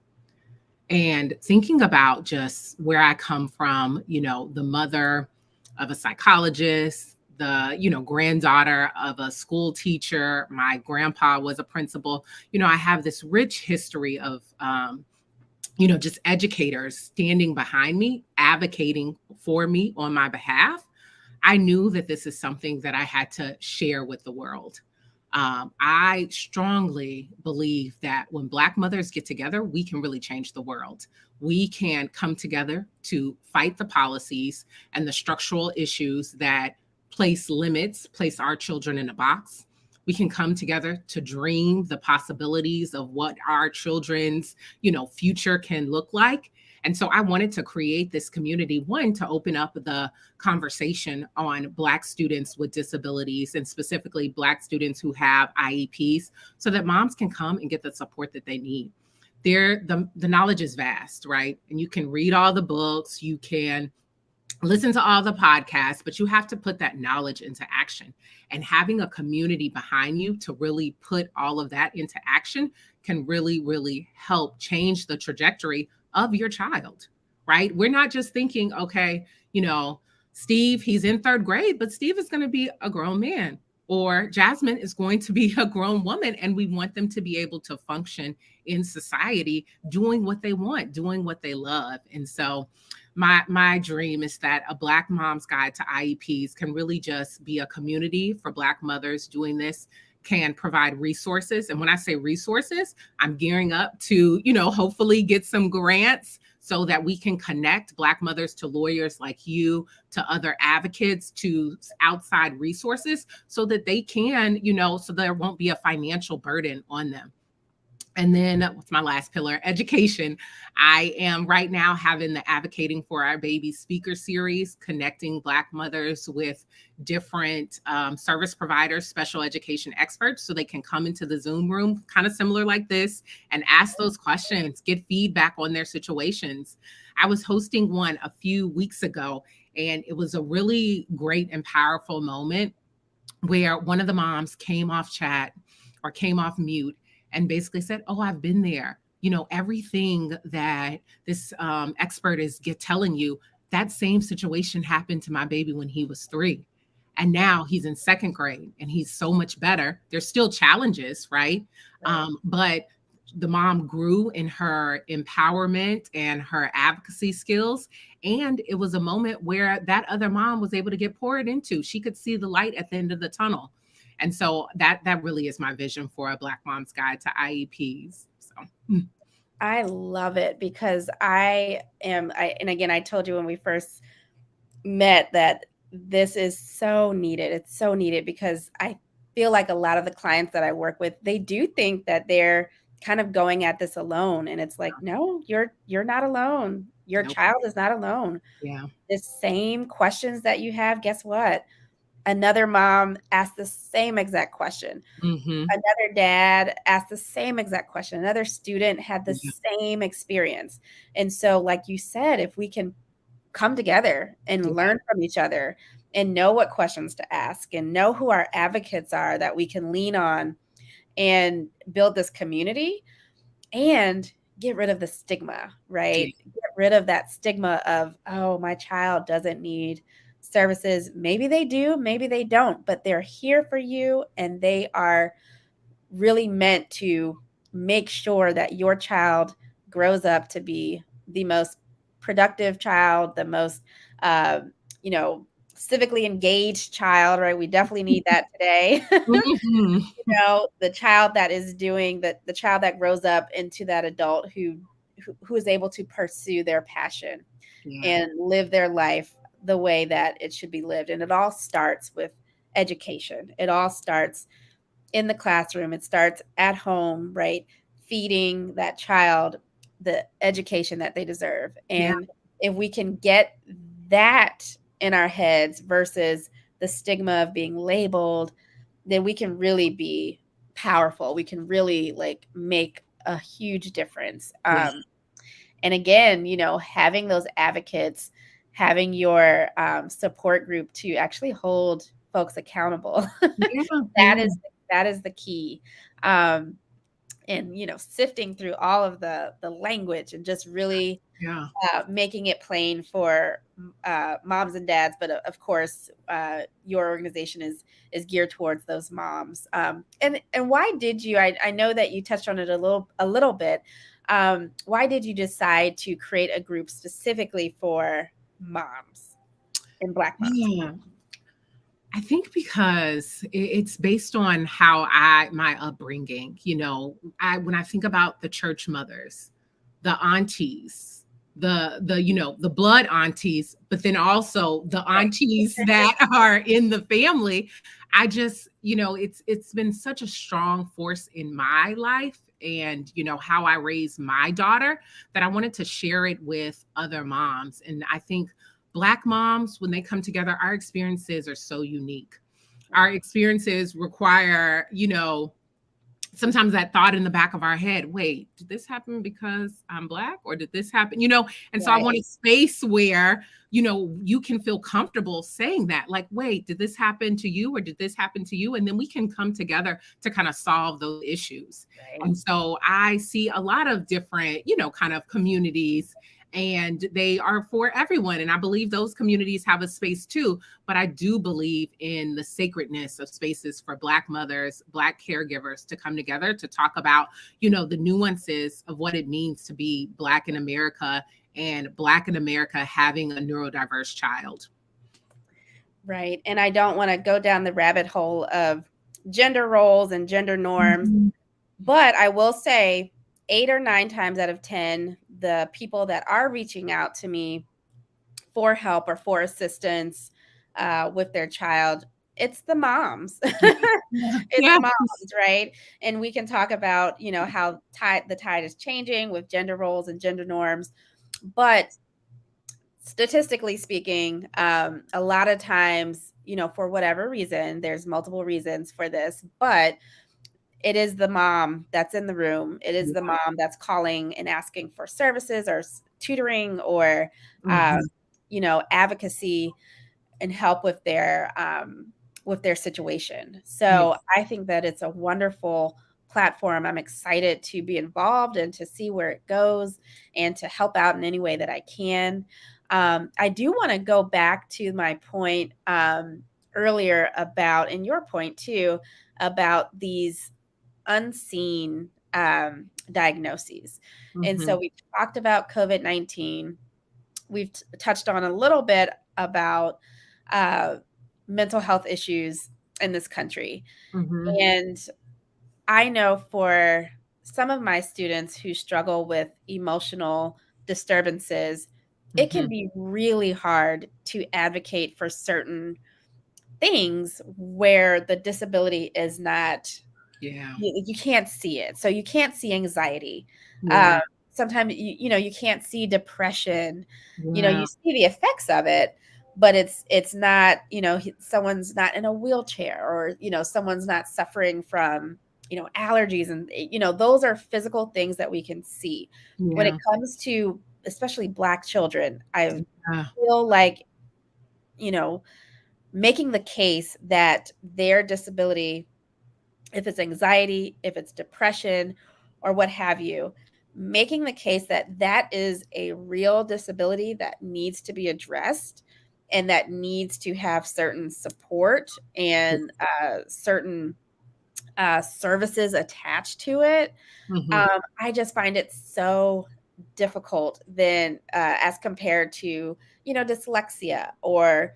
And thinking about just where I come from, the mother of a psychologist, the granddaughter of a school teacher, my grandpa was a principal. I have this rich history of just educators standing behind me, advocating for me on my behalf. I knew that this is something that I had to share with the world. I strongly believe that when Black mothers get together, we can really change the world. We can come together to fight the policies and the structural issues that place our children in a box. We can come together to dream the possibilities of what our children's, future can look like. And so I wanted to create this community, one, to open up the conversation on Black students with disabilities and specifically Black students who have IEPs so that moms can come and get the support that they need. The knowledge is vast, right? And you can read all the books, you can listen to all the podcasts, but you have to put that knowledge into action. And having a community behind you to really put all of that into action can really, really help change the trajectory of your child, right? We're not just thinking, okay, Steve, he's in third grade, but Steve is going to be a grown man, or Jasmine is going to be a grown woman. And we want them to be able to function in society, doing what they want, doing what they love. And so my dream is that a Black Mom's Guide to IEPs can really just be a community for Black mothers doing this, can provide resources. And when I say resources, I'm gearing up to, hopefully get some grants so that we can connect Black mothers to lawyers like you, to other advocates, to outside resources so that they can, so there won't be a financial burden on them. And then what's my last pillar? Education. I am right now having the Advocating for Our Babies speaker series, connecting Black mothers with different service providers, special education experts, so they can come into the Zoom room, kind of similar like this, and ask those questions, get feedback on their situations. I was hosting one a few weeks ago, and it was a really great and powerful moment where one of the moms came off chat or came off mute and basically said, oh, I've been there. Everything that this expert is telling you, that same situation happened to my baby when he was 3. And now he's in second grade and he's so much better. There's still challenges, right? But the mom grew in her empowerment and her advocacy skills. And it was a moment where that other mom was able to get poured into. She could see the light at the end of the tunnel. And so that really is my vision for a Black Mom's Guide to IEPs. So I love it because and again, I told you when we first met that this is so needed. It's so needed because I feel like a lot of the clients that I work with, they do think that they're kind of going at this alone. And it's like, no, you're not alone. Your nope. child is not alone. Yeah. The same questions that you have, guess what? Another mom asked the same exact question. Mm-hmm. Another dad asked the same exact question. Another student had the same experience. And so, like you said, if we can come together and Yeah. learn from each other and know what questions to ask and know who our advocates are that we can lean on and build this community and get rid of the stigma, Yeah. right? Get rid of that stigma of, oh, my child doesn't need services. Maybe they do, maybe they don't, but they're here for you and they are really meant to make sure that your child grows up to be the most productive child, the most, uh, you know, civically engaged child, right? We definitely need that today. Mhm. The child that is doing that, the child that grows up into that adult who is able to pursue their passion Yeah. and live their life the way that it should be lived. And it all starts with education. It all starts in the classroom. It starts at home, right? Feeding that child the education that they deserve. Yeah. And if we can get that in our heads versus the stigma of being labeled, then we can really be powerful. We can really like make a huge difference. Yeah. And again, having those advocates, having your support group to actually hold folks accountable. Yeah. that Yeah. is that is the key. Um, and sifting through all of the language and just really Yeah. making it plain for moms and dads, but of course, your organization is geared towards those moms. And why did you? I know that you touched on it a little bit. Why did you decide to create a group specifically for moms and Black moms? Yeah. I think because it's based on how my upbringing, when I think about the church mothers, the aunties, the blood aunties, but then also the Right. aunties that are in the family, I just, it's been such a strong force in my life and how I raised my daughter that I wanted to share it with other moms. And I think Black moms, when they come together, our experiences are so unique. Our experiences require, sometimes that thought in the back of our head, wait, did this happen because I'm Black or did this happen? And so I want Right. a space where, you can feel comfortable saying that, like, wait, did this happen to you or did this happen to you? And then we can come together to kind of solve those issues. Right. And so I see a lot of different, kind of communities and they are for everyone. And I believe those communities have a space too. But I do believe in the sacredness of spaces for Black mothers, Black caregivers to come together to talk about, the nuances of what it means to be Black in America and Black in America having a neurodiverse child. Right. And I don't want to go down the rabbit hole of gender roles and gender norms, Mhm. but I will say 8 or 9 times out of 10, the people that are reaching out to me for help or for assistance with their child, it's the moms. Yeah. Yeah. It's Yeah. moms, right? And we can talk about, how the tide is changing with gender roles and gender norms. But statistically speaking, a lot of times, for whatever reason, there's multiple reasons for this, but it is the mom that's in the room. It is the mom that's calling and asking for services or tutoring or, uh, Mhm. advocacy and help with their situation. Yeah. So I think that it's a wonderful platform. I'm excited to be involved and to see where it goes and to help out in any way that I can. I do want to go back to my point earlier about, and your point too, about these unseen diagnoses. And so Mhm. we talked about COVID-19. We've touched on a little bit about uh, mental health issues in this country. Mhm. And I know for some of my students who struggle with emotional disturbances, it can Mhm. be really hard to advocate for certain things where the disability is not, Yeah. you can't see it. So you can't see anxiety. Yeah. Sometimes you can't see depression. You Yeah. see the effects of it, but it's not, someone's not in a wheelchair or someone's not suffering from allergies and those are physical things that we can see. When it Yeah. comes to especially Black children. I Yeah. feel like, you know, making the case that their disability, if it's anxiety, if it's depression, or what have you, making the case that that is a real disability that needs to be addressed and that needs to have certain support and certain services attached to it. Mhm. I just find it so difficult than as compared to, dyslexia or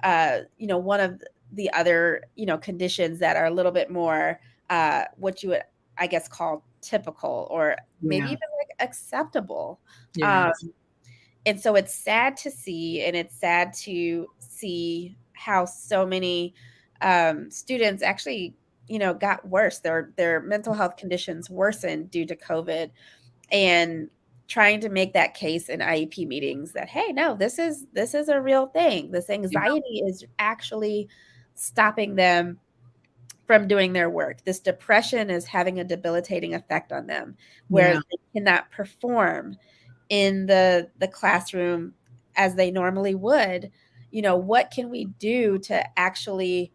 one of the other, conditions that are a little bit more what you would, I guess, call typical or maybe Yeah. even like acceptable. Um, Yes. and so it's sad to see, and it's sad to see how so many students actually, got worse. Their mental health conditions worsened due to COVID, and trying to make that case in IEP meetings that, hey, no, this is a real thing. This Yeah. anxiety is actually stopping them from doing their work. This depression is having a debilitating effect on them where Yeah. they cannot perform in the classroom as they normally would. What can we do to actually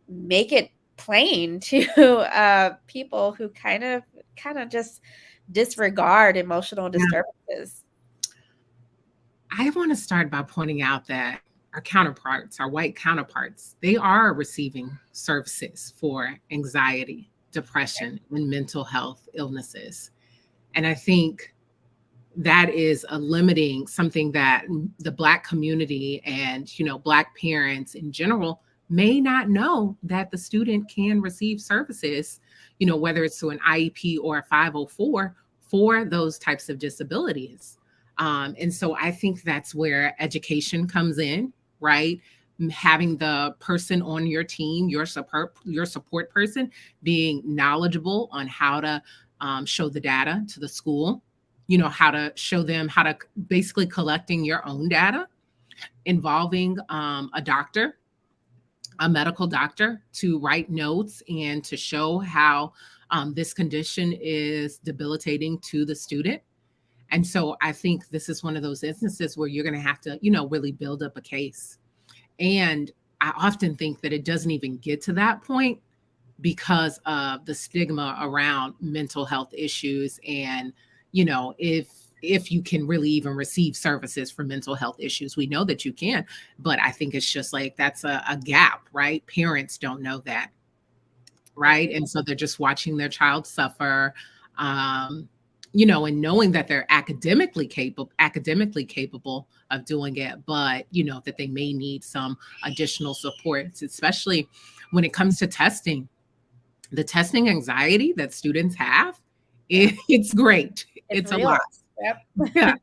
make it plain to people who kind of just disregard emotional Yeah. disturbances? I want to start by pointing out that our counterparts, our white counterparts, they are receiving services for anxiety, depression, and mental health illnesses. And I think that is a limiting something that the Black community and, Black parents in general may not know, that the student can receive services, whether it's through an IEP or a 504 for those types of disabilities. And so I think that's where education comes in, right? Having the person on your team, your support person, being knowledgeable on how to show the data to the school, how to show them how to basically collecting your own data, involving a doctor, a medical doctor, to write notes and to show how this condition is debilitating to the student. And so I think this is one of those instances where you're going to have to, really build up a case. And I often think that it doesn't even get to that point because of the stigma around mental health issues, and if you can really even receive services for mental health issues. We know that you can, but I think it's just like that's a gap, right? Parents don't know that, right? Right. And so they're just watching their child suffer, um and knowing that they're academically capable of doing it, but that they may need some additional supports, especially when it comes to testing. The testing anxiety that students have, Yeah. it's great. It's It's a lot. real. Yep. Yeah,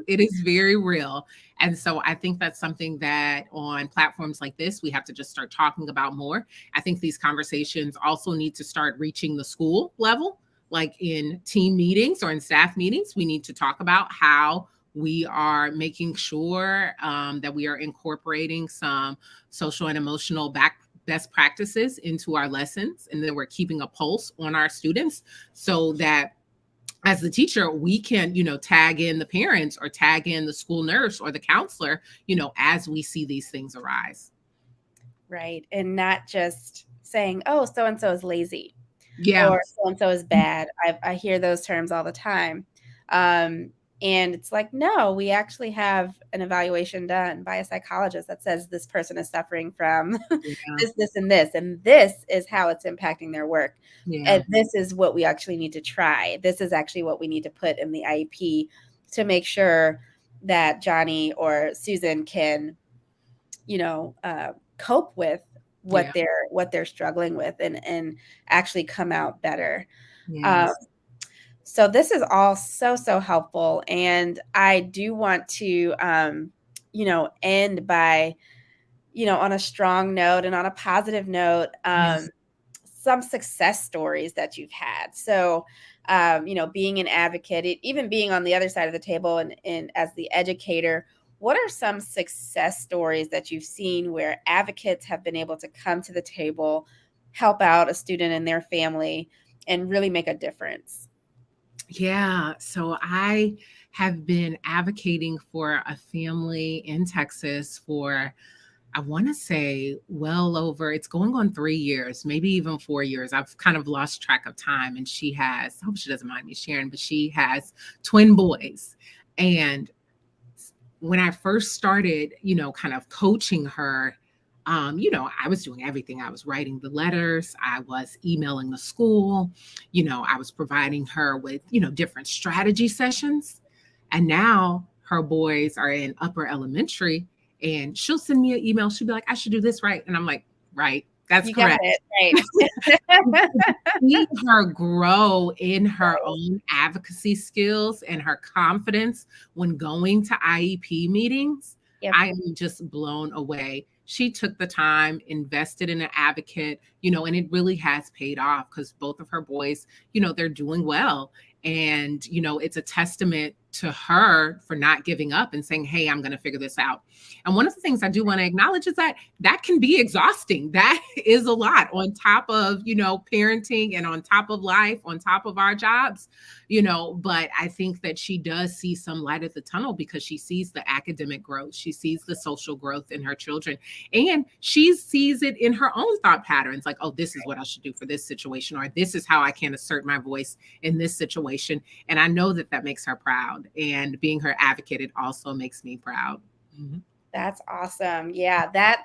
it is very real. And so I think that's something that on platforms like this, we have to just start talking about more. I think these conversations also need to start reaching the school level, like in team meetings or in staff meetings. We need to talk about how we are making sure that we are incorporating some social and emotional best practices into our lessons, and that we're keeping a pulse on our students, so that as the teacher, we can, tag in the parents or tag in the school nurse or the counselor, as we see these things arise. Right. And not just saying, oh, so and so is lazy Yeah. or so and so is bad. I hear those terms all the time. Um, and it's like, no, we actually have an evaluation done by a psychologist that says this person is suffering from Yeah. this, and this is how it's impacting their work. Yeah. And this is what we actually need to try. This is actually what we need to put in the IEP to make sure that Johnny or Susan can, cope with Yeah. what they're struggling with, and actually come out better. Um, Yes. so this is all so helpful, and I do want to, end by, on a strong note and on a positive note. Yes. Some success stories that you've had. So, being an advocate, even being on the other side of the table and as the educator, what are some success stories that you've seen where advocates have been able to come to the table, help out a student and their family, and really make a difference? Yeah. So I have been advocating for a family in Texas for, I want to say, well over, it's going on 3 years, maybe even 4 years. I've kind of lost track of time. And she has, I hope she doesn't mind me sharing, but she has twin boys. And when I first started, kind of coaching her, I was doing everything. I was writing the letters, I was emailing the school, I was providing her with, different strategy sessions. And now her boys are in upper elementary and she'll send me an email. She'll be like, I should do this right. And I'm like, right, that's You got correct. it, right. See her grow in her Right. own advocacy skills and her confidence when going to IEP meetings, Yep. I am just blown away. She took the time, invested in an advocate, and it really has paid off because both of her boys, they're doing well. And, it's a testament to her for not giving up and saying, hey, I'm going to figure this out. And one of the things I do want to acknowledge is that can be exhausting. That is a lot on top of, parenting and on top of life, on top of our jobs, but I think that she does see some light at the tunnel because she sees the academic growth. She sees the social growth in her children and she sees it in her own thought patterns. Like, oh, this is what I should do for this situation, or this is how I can assert my voice in this situation. And I know that that makes her proud. And being her advocate, it also makes me proud. Mhm. That's awesome. Yeah, that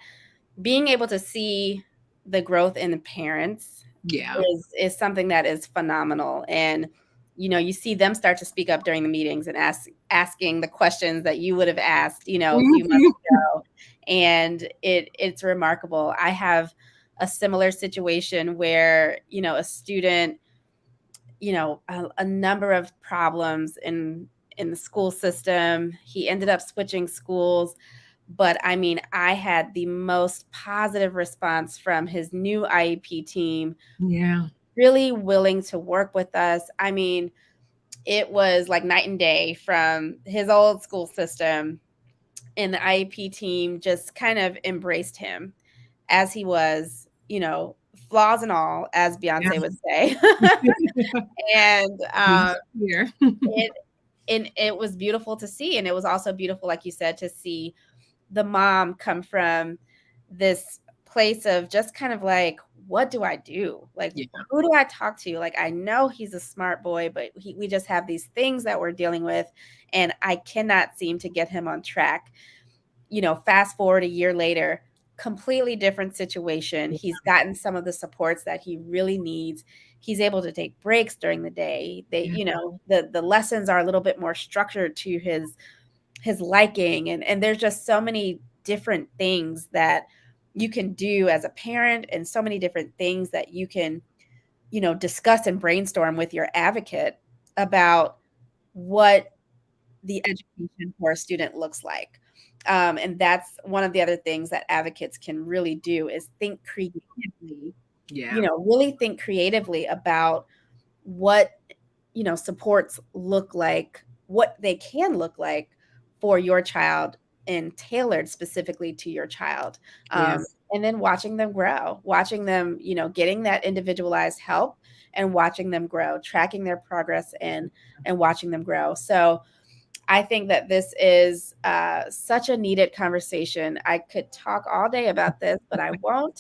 being able to see the growth in the parents Yeah. is something that is phenomenal. And you see them start to speak up during the meetings and asking the questions that you would have asked, a few months Mhm. ago. And it's remarkable. I have a similar situation where, a student, a number of problems in the school system. He ended up switching schools, but I mean, I had the most positive response from his new IEP team, Yeah. really willing to work with us. I mean, it was like night and day from his old school system, and the IEP team just kind of embraced him as he was, flaws and all, as Yeah. Beyonce would say. And Here. it and it was beautiful to see, and it was also beautiful, like you said, to see the mom come from this place of just kind of like, what do I do? Like, Yeah. who do I talk to? Like, I know he's a smart boy, but we just have these things that we're dealing with, and I cannot seem to get him on track. Fast forward a year later, completely different situation. He's gotten some of the supports that he really needs. He's able to take breaks during the day. Yeah. The lessons are a little bit more structured to his liking, and there's just so many different things that you can do as a parent, and so many different things that you can discuss and brainstorm with your advocate about what the education for a student looks like. And that's one of the other things that advocates can really do is think creatively, Yeah. really think creatively about what supports look like, what they can look like for your child, and tailored specifically to your child. Yes. And then watching them grow, watching them, getting that individualized help, and watching them grow, tracking their progress, and watching them grow. So I think that this is such a needed conversation. I could talk all day about this, but I won't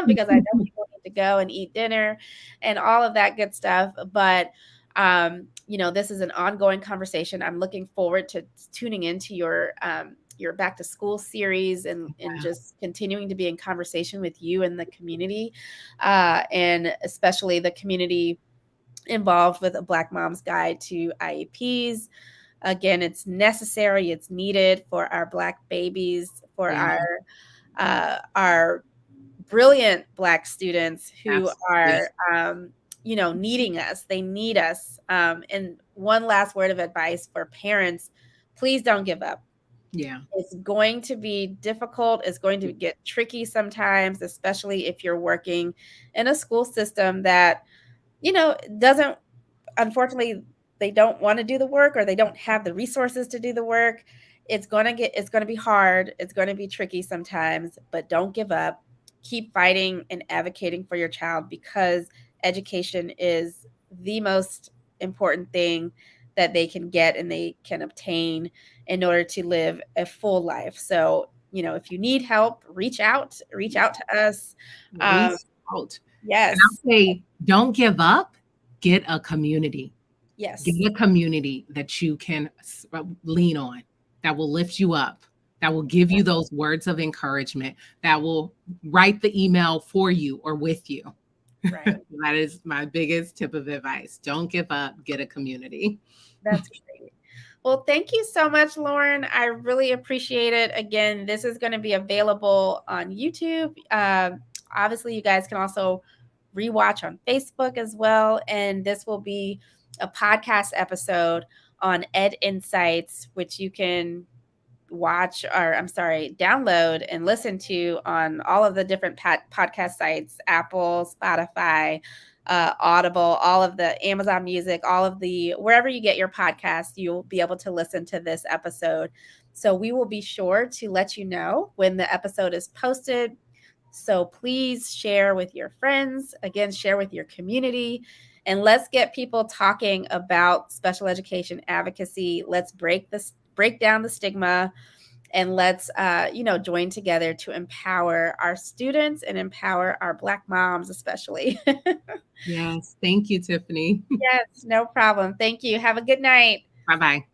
because I know people need to go and eat dinner and all of that good stuff. But this is an ongoing conversation. I'm looking forward to tuning into your back to school series, and just continuing to be in conversation with you and the community, and especially the community involved with a Black Mom's Guide to IEPs. Again, it's necessary, it's needed for our Black babies, for Yeah. our brilliant Black students who Absolutely. are, needing us. They need us. And one last word of advice for parents: please don't give up. Yeah. It's going to be difficult. It's going to get tricky sometimes, especially if you're working in a school system that, doesn't, unfortunately, they don't want to do the work, or they don't have the resources to do the work. It's going to be hard. It's going to be tricky sometimes, but don't give up. Keep fighting and advocating for your child, because education is the most important thing that they can get and they can obtain in order to live a full life. So, if you need help, reach out to us. Reach Um, out. And yes, I'll say, don't give up, get a community. Get yes, a community that you can lean on, that will lift you up, that will give you those words of encouragement, that will write the email for you or with you. right. That is my biggest tip of advice. Don't give up, get a community. That's great. Well, thank you so much, Lauren. I really appreciate it. Again, this is going to be available on YouTube. Obviously, you guys can also rewatch on Facebook as well. And this will be a podcast episode on Ed Insights, which you can watch, or I'm sorry, download and listen to on all of the different podcast sites: Apple, Spotify, Audible, all of the Amazon Music, all of the wherever you get your podcast, you'll be able to listen to this episode. So we will be sure to let you know when the episode is posted. So please share with your friends, again, share with your community, and let's get people talking about special education advocacy. Let's break down the stigma, and let's join together to empower our students and empower our Black moms especially. Yes. Thank you, Tiffany. Yes, no problem. Thank you. Have a good night. Bye bye.